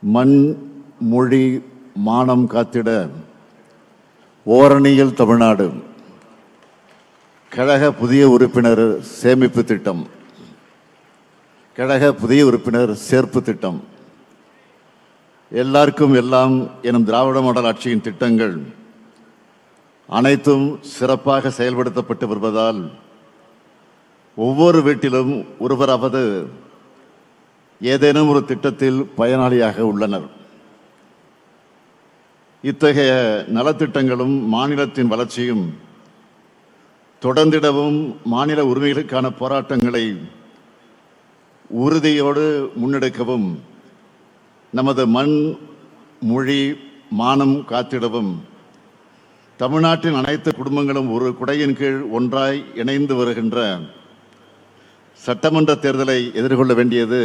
மண் மொழி மானம் காத்திட ஓரணியில் தமிழ்நாடு கழக புதிய உறுப்பினர் சேமிப்பு திட்டம், கழக புதிய உறுப்பினர் சேர்ப்பு திட்டம், எல்லாருக்கும் எல்லாம் எனும் திராவிட மாடல் ஆட்சியின் திட்டங்கள் அனைத்தும் சிறப்பாக செயல்படுத்தப்பட்டு வருவதால் ஒவ்வொரு வீட்டிலும் ஒருவராவது ஏதேனும் ஒரு திட்டத்தில் பயனாளியாக உள்ளனர். இத்தகைய நலத்திட்டங்களும் மாநிலத்தின் வளர்ச்சியும் தொடர்ந்திடவும் மாநில உரிமைகளுக்கான போராட்டங்களை உறுதியோடு முன்னெடுக்கவும் நமது மண் மொழி மானம் காத்திடவும் தமிழ்நாட்டின் அனைத்து குடும்பங்களும் ஒரு குடையின் கீழ் ஒன்றாய் இணைந்து வருகின்ற சட்டமன்ற தேர்தலை எதிர்கொள்ள வேண்டியது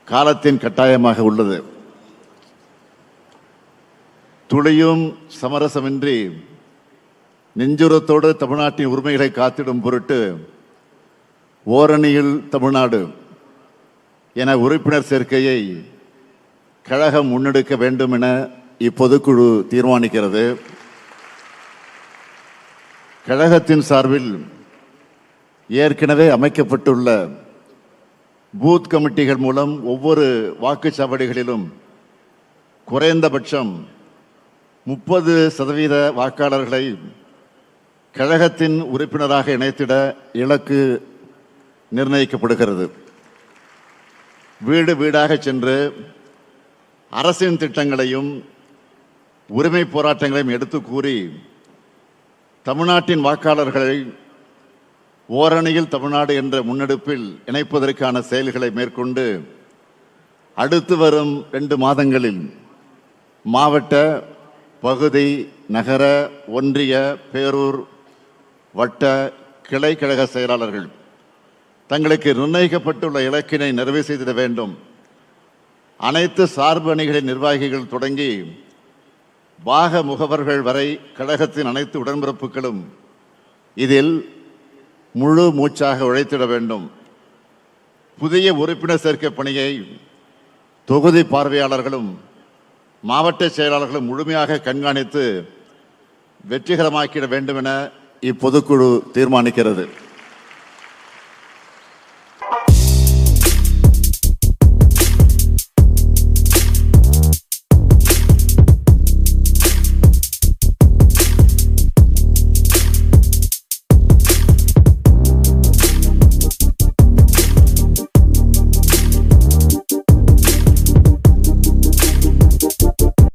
காலத்தின் கட்டாயமாக உள்ளது. துளியும் சமரசமின்றி நெஞ்சுரத்தோடு தமிழ்நாட்டின் உரிமைகளை காத்திடும் பொருட்டு ஓரணியில் தமிழ்நாடு என உறுப்பினர் சேர்க்கையை கழகம் முன்னெடுக்க வேண்டும் என இப்பொதுக்குழு தீர்மானிக்கிறது. கழகத்தின் சார்பில் ஏற்கனவே அமைக்கப்பட்டுள்ள பூத் கமிட்டிகள் மூலம் ஒவ்வொரு வாக்குச்சாவடிகளிலும் குறைந்தபட்சம் 30% வாக்காளர்களை கழகத்தின் உறுப்பினராக இணைத்திட இலக்கு நிர்ணயிக்கப்படுகிறது. வீடு வீடாக சென்று அரசின் திட்டங்களையும் உரிமை போராட்டங்களையும் எடுத்து கூறி தமிழ்நாட்டின் வாக்காளர்களை ஓரணியில் தமிழ்நாடு என்ற முன்னெடுப்பில் இணைப்பதற்கான செயல்களை மேற்கொண்டு அடுத்து வரும் 2 மாதங்களில் மாவட்ட, பகுதி, நகர, ஒன்றிய, பேரூர், வட்ட, கிளை கழக செயலாளர்கள் தங்களுக்கு நிர்ணயிக்கப்பட்டுள்ள இலக்கினை நிறைவு செய்திட வேண்டும். அனைத்து சார்பு அணிகளின் நிர்வாகிகள் தொடங்கி பாக முகவர்கள் வரை கழகத்தின் அனைத்து உடன்பிறப்புகளும் இதில் முழு மூச்சாக உழைத்திட வேண்டும். புதிய உறுப்பினர் சேர்க்கை பணியை தொகுதி பார்வையாளர்களும் மாவட்ட செயலாளர்களும் முழுமையாக கண்காணித்து வெற்றிகரமாக்கிட வேண்டும் என இப்பொதுக்குழு தீர்மானிக்கிறது.